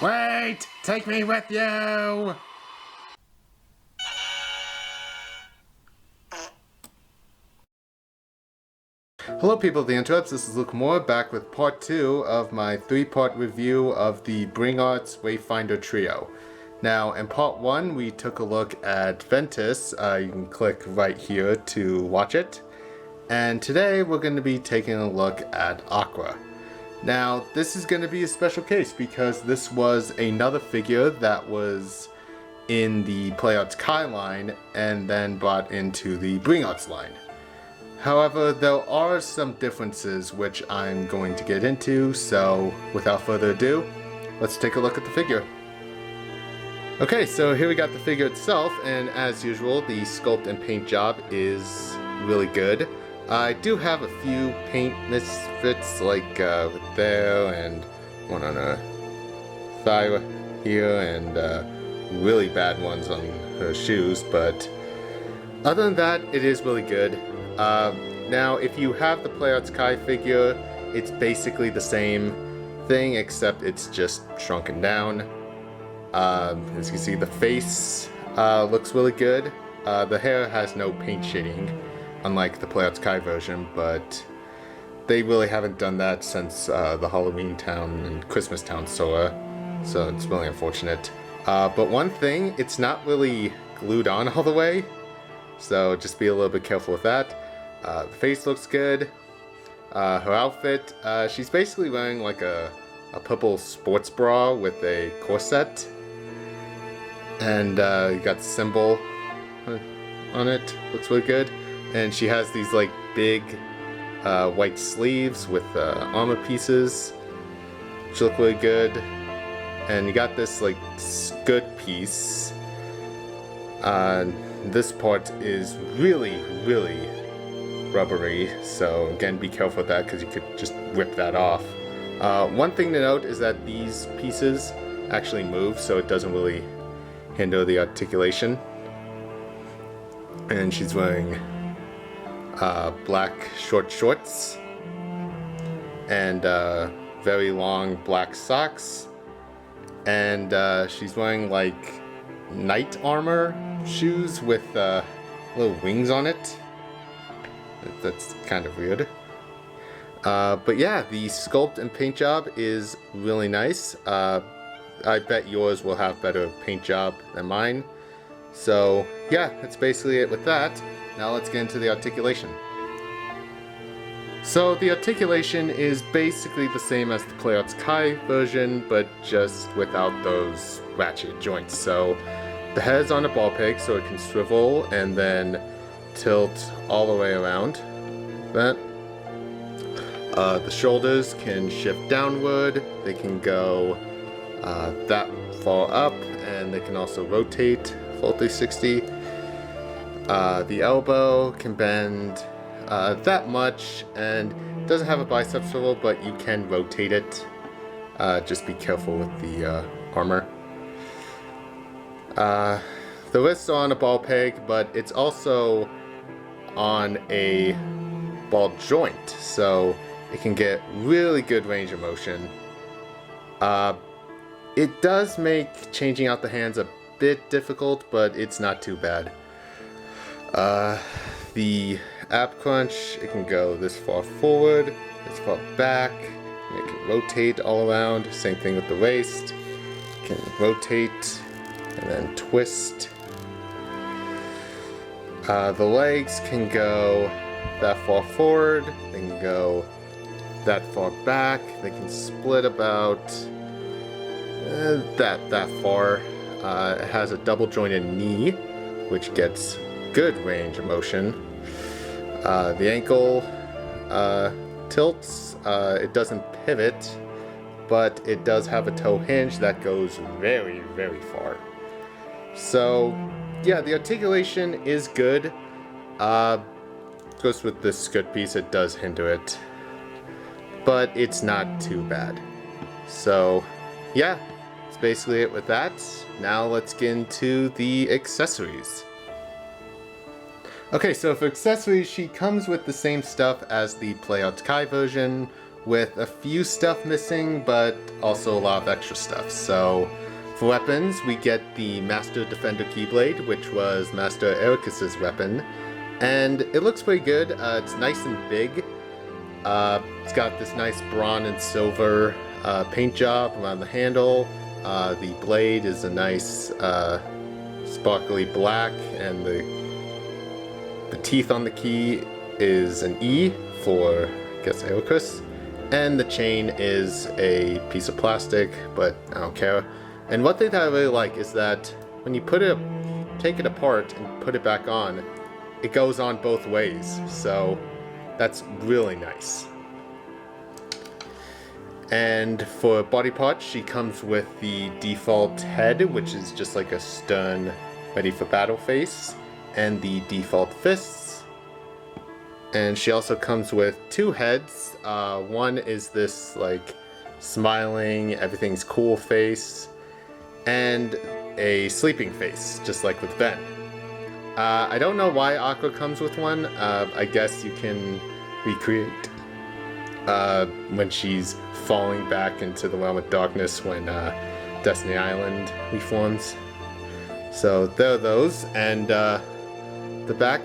Wait! Take me with you! Hello people of the interwebs, this is Luke Moore back with part 2 of my 3-part review of the Bring Arts Wayfinder Trio. Now in part 1 we took a look at Ventus, you can click right here to watch it. And today we're going to be taking a look at Aqua. Now this is going to be a special case because this was another figure that was in the Play Arts Kai line and then brought into the Bring Arts line. However, there are some differences which I'm going to get into, so without further ado, let's take a look at the figure. Okay, so here we got the figure itself, and as usual, the sculpt and paint job is really good. I do have a few paint misfits, like there, and one on her thigh here, and really bad ones on her shoes, but other than that, it is really good. Now, if you have the Play Arts Kai figure, it's basically the same thing, except it's just shrunken down. As you can see, the face looks really good. The hair has no paint shading, unlike the Play Arts Kai version, but they really haven't done that since the Halloween Town and Christmas Town Sora, so it's really unfortunate. But one thing, it's not really glued on all the way, so just be a little bit careful with that. The face looks good. Her outfit, she's basically wearing like a purple sports bra with a corset. And you got the symbol on it, looks really good. And she has these like big white sleeves with armor pieces, which look really good. And you got this like skirt piece. This part is really rubbery, so again be careful with that because you could just rip that off. One thing to note is that these pieces actually move, so it doesn't really hinder the articulation. And she's wearing black short shorts and very long black socks, and she's wearing like knight armor shoes with little wings on it. That's kind of weird. But yeah, the sculpt and paint job is really nice. I bet yours will have better paint job than mine. So yeah, that's basically it with that. Now let's get into the articulation. So the articulation is basically the same as the Play Arts Kai version, but just without those ratchet joints. So the head's on a ball peg, so it can swivel and then tilt all the way around. That. The shoulders can shift downward. They can go that far up, and they can also rotate full 360. The elbow can bend that much, and it doesn't have a bicep swivel, but you can rotate it. Just be careful with the armor. The wrists are on a ball peg, but it's also on a ball joint, so it can get really good range of motion. It does make changing out the hands a bit difficult, but it's not too bad. The ab crunch, it can go this far forward, this far back, it can rotate all around. Same thing with the waist. It can rotate and then twist. The legs can go that far forward, they can go that far back, they can split about that far. It has a double jointed knee, which gets good range of motion. The ankle tilts, it doesn't pivot, but it does have a toe hinge that goes very far. So yeah, the articulation is good. Of course, with this skirt piece, it does hinder it, but it's not too bad. So yeah, that's basically it with that. Now let's get into the accessories. Okay, so for accessories, she comes with the same stuff as the Play Arts Kai version, with a few stuff missing, but also a lot of extra stuff. So for weapons, we get the Master Defender Keyblade, which was Master Ericus's weapon, and it looks pretty good. It's nice and big. It's got this nice bronze and silver paint job around the handle. The blade is a nice sparkly black, and the teeth on the key is an E for, I guess, Ericus. And the chain is a piece of plastic, but I don't care. And one thing that I really like is that when you take it apart and put it back on, it goes on both ways. So that's really nice. And for body parts, she comes with the default head, which is just like a stern, ready for battle face, and the default fists. And she also comes with two heads. One is this like smiling, everything's cool face, and a sleeping face, just like with Ven. I don't know why Aqua comes with one. I guess you can recreate when she's falling back into the realm of darkness when Destiny Island reforms. So there are those, and the back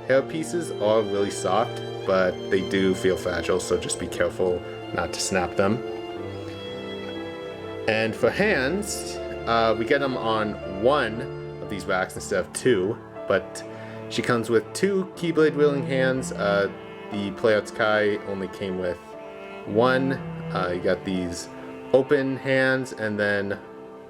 hair pieces are really soft, but they do feel fragile, so just be careful not to snap them. And for hands, we get them on one of these racks instead of two, but she comes with two Keyblade wielding hands. The Playouts Kai only came with one. You got these open hands, and then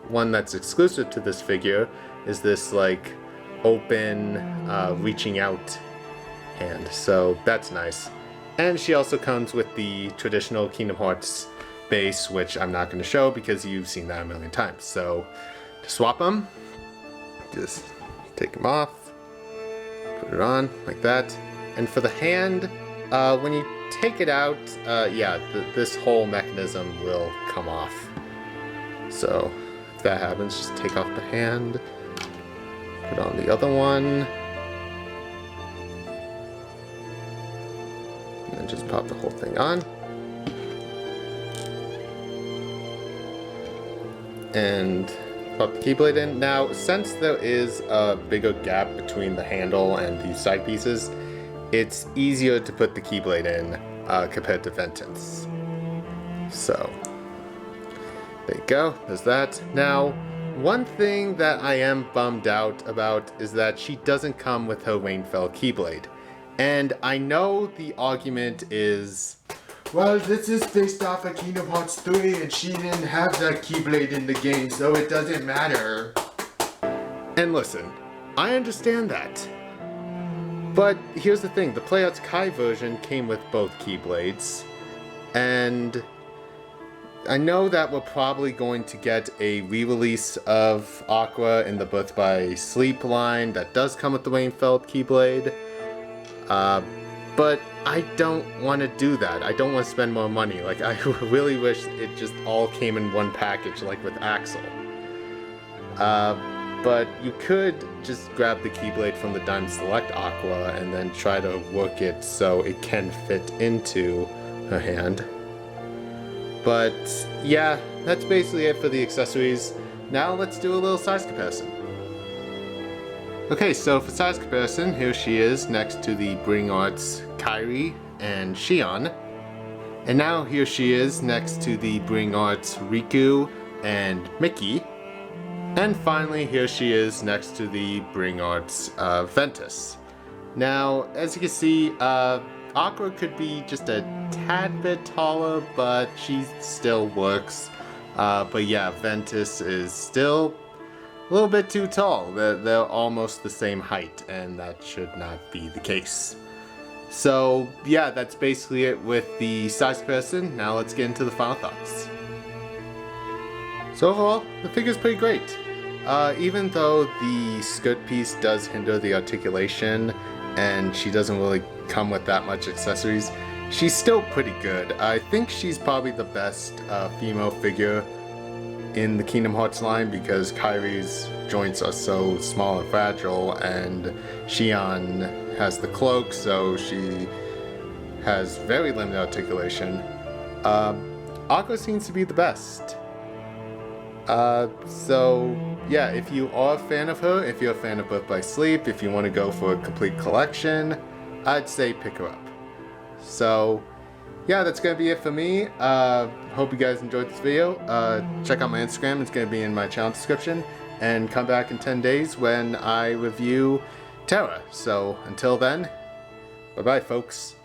one that's exclusive to this figure is this like open reaching out hand, so that's nice. And she also comes with the traditional Kingdom Hearts base, which I'm not going to show because you've seen that a million times. So to swap them, just take them off, put it on like that. And for the hand, when you take it out, this whole mechanism will come off. So if that happens, just take off the hand, put on the other one, and then just pop the whole thing on. And pop the Keyblade in. Now, since there is a bigger gap between the handle and the side pieces, it's easier to put the Keyblade in compared to Ventus. So there you go, there's that. Now, one thing that I am bummed out about is that she doesn't come with her Rainfell Keyblade. And I know the argument is, well, this is based off of Kingdom Hearts 3 and she didn't have that Keyblade in the game, so it doesn't matter. And listen, I understand that. But here's the thing, the Playouts Kai version came with both Keyblades, and I know that we're probably going to get a re-release of Aqua in the Birth by Sleep line that does come with the Rainfell Keyblade, but I don't want to do that. I don't want to spend more money. Like, I really wish it just all came in one package, like with Axel. But you could just grab the Keyblade from the Diamond Select Aqua and then try to work it so it can fit into her hand. But yeah, that's basically it for the accessories. Now let's do a little size comparison. Okay, so for size comparison, here she is next to the Bring Arts Kairi and Shion. And now here she is next to the Bring Arts Riku and Mickey. And finally, here she is next to the Bring Arts Ventus. Now, as you can see, Aqua could be just a tad bit taller, but she still works. But yeah, Ventus is still a little bit too tall. They're almost the same height, and that should not be the case. So yeah, that's basically it with the size comparison. Now let's get into the final thoughts. So overall, the figure's pretty great. Even though the skirt piece does hinder the articulation and she doesn't really come with that much accessories, she's still pretty good. I think she's probably the best female figure in the Kingdom Hearts line because Kairi's joints are so small and fragile, and Shion has the cloak, so she has very limited articulation. Aqua seems to be the best. So yeah, if you are a fan of her, if you're a fan of Birth by Sleep, if you want to go for a complete collection, I'd say pick her up. So yeah, that's gonna be it for me. Hope you guys enjoyed this video. Check out my Instagram, it's gonna be in my channel description, and come back in 10 days when I review Terra. So until then, bye bye folks.